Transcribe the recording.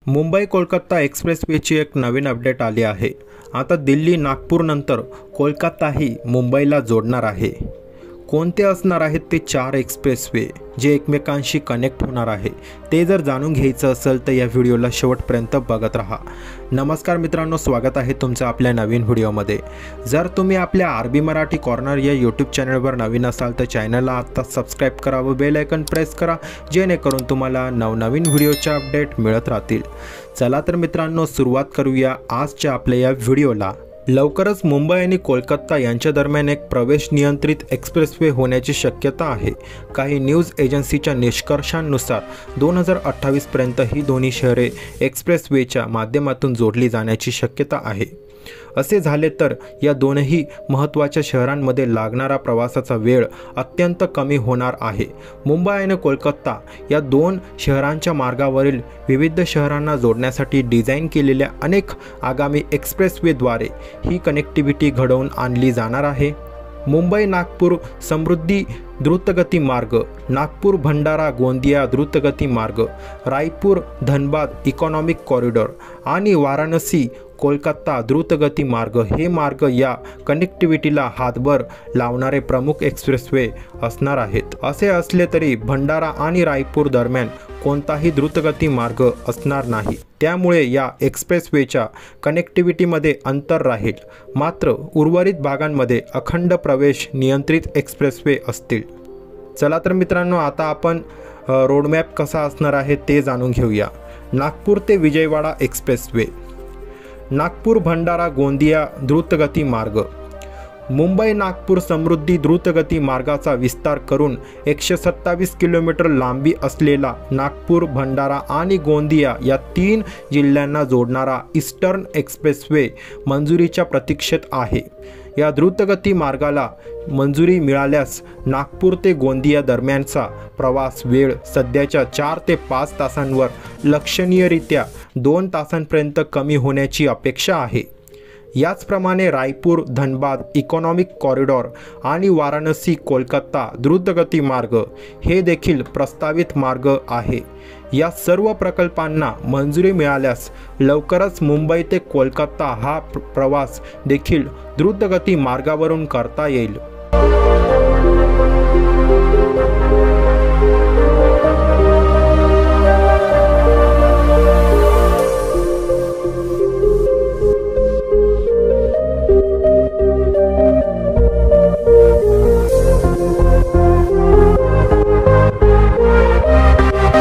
मुंबई कोलकाता एक्सप्रेसवेची एक नवीन अपडेट आली आहे। आता दिल्ली नागपूर नंतर कोलकाताही मुंबईला जोडणार आहे। कोणते असणार आहेत ते 4 एक्सप्रेसवे जे एकमेकांशी कनेक्ट होणार आहे ते जर जाणून घ्यायचं असेल तर या व्हिडिओला शेवटपर्यंत बघत राहा। नमस्कार मित्रांनो, स्वागत आहे तुमचं आपल्या नवीन व्हिडिओमध्ये। जर तुम्ही आपल्या आरबी मराठी कॉर्नर या यूट्यूब चॅनलवर नवीन असाल तर चॅनलला आता सबस्क्राइब करा व बेल आयकॉन प्रेस करा, जेणेकरून तुम्हाला नवनवीन व्हिडिओचे अपडेट मिळत राहतील। चला तर मित्रांनो, सुरुवात करूया आजच्या आपल्या या व्हिडिओला। लवकरच मुंबई आणि कोलकाता यांच्या दरम्यान एक प्रवेश नियंत्रित एक्सप्रेसवे होण्याची शक्यता आहे। काही न्यूज एजन्सीच्या निष्कर्षांनुसार 2028 पर्यंत ही दोन्ही शहरे एक्सप्रेसवेच्या माध्यमातून जोडली जाण्याची शक्यता आहे। असे झाले तर या दोनही महत्त्वाच्या शहरांमध्ये लागणारा प्रवासाचा वेळ अत्यंत कमी होणार आहे। मुंबई आणि कोलकाता या दोन शहरांच्या मार्गावरील विविध शहरांना जोडण्यासाठी डिझाईन केलेल्या अनेक आगामी एक्सप्रेसवेद्वारे ही कनेक्टिव्हिटी घडवून आणली जाणार आहे। मुंबई नागपूर समृद्धी द्रुतगती मार्ग, नागपूर भंडारा गोंदिया द्रुतगती मार्ग, रायपूर धनबाद इकॉनॉमिक कॉरिडॉर आणि वाराणसी कोलकाता द्रुतगती मार्ग हे मार्ग या कनेक्टिव्हिटीला हातभार लावणारे प्रमुख एक्सप्रेसवे असणार आहेत। असे असले तरी भंडारा आणि रायपूर दरम्यान कोणताही द्रुतगती मार्ग असणार नाही, त्यामुळे या एक्सप्रेसवेच्या कनेक्टिव्हिटीमध्ये अंतर राहील। मात्र उर्वरित भागांमध्ये अखंड प्रवेश नियंत्रित एक्सप्रेसवे असतील। चला तर मित्रांनो, आता आपण रोडमॅप कसा असणार आहे ते जाणून घेऊया। नागपूर ते विजयवाडा एक्सप्रेसवे, नागपूर भंडारा गोंदिया द्रुतगती मार्ग, मुंबई नागपूर समृद्धी द्रुतगती मार्गाचा विस्तार करून 127 किलोमीटर लांबी असलेला नागपूर भंडारा आणि गोंदिया या 3 जिल्ह्यांना जोडणारा ईस्टर्न एक्सप्रेसवे मंजुरीच्या प्रतीक्षेत आहे। या द्रुतगती मार्गाला मंजुरी मिळाल्यास नागपूर ते गोंदिया दरम्यानचा प्रवास वेळ सध्याच्या 4 ते 5 तासांवर लक्षणीयरित्या 2 तासांपर्यंत कमी होण्याची अपेक्षा आहे। याचप्रमाणे रायपूर धनबाद इकॉनॉमिक कॉरिडॉर आणि वाराणसी कोलकाता द्रुतगती मार्ग हे देखील प्रस्तावित मार्ग आहे। या सर्व प्रकल्पांना मंजुरी मिळाल्यास लवकरच मुंबई ते कोलकाता हा प्रवास देखील द्रुतगती मार्गावरून करता येईल।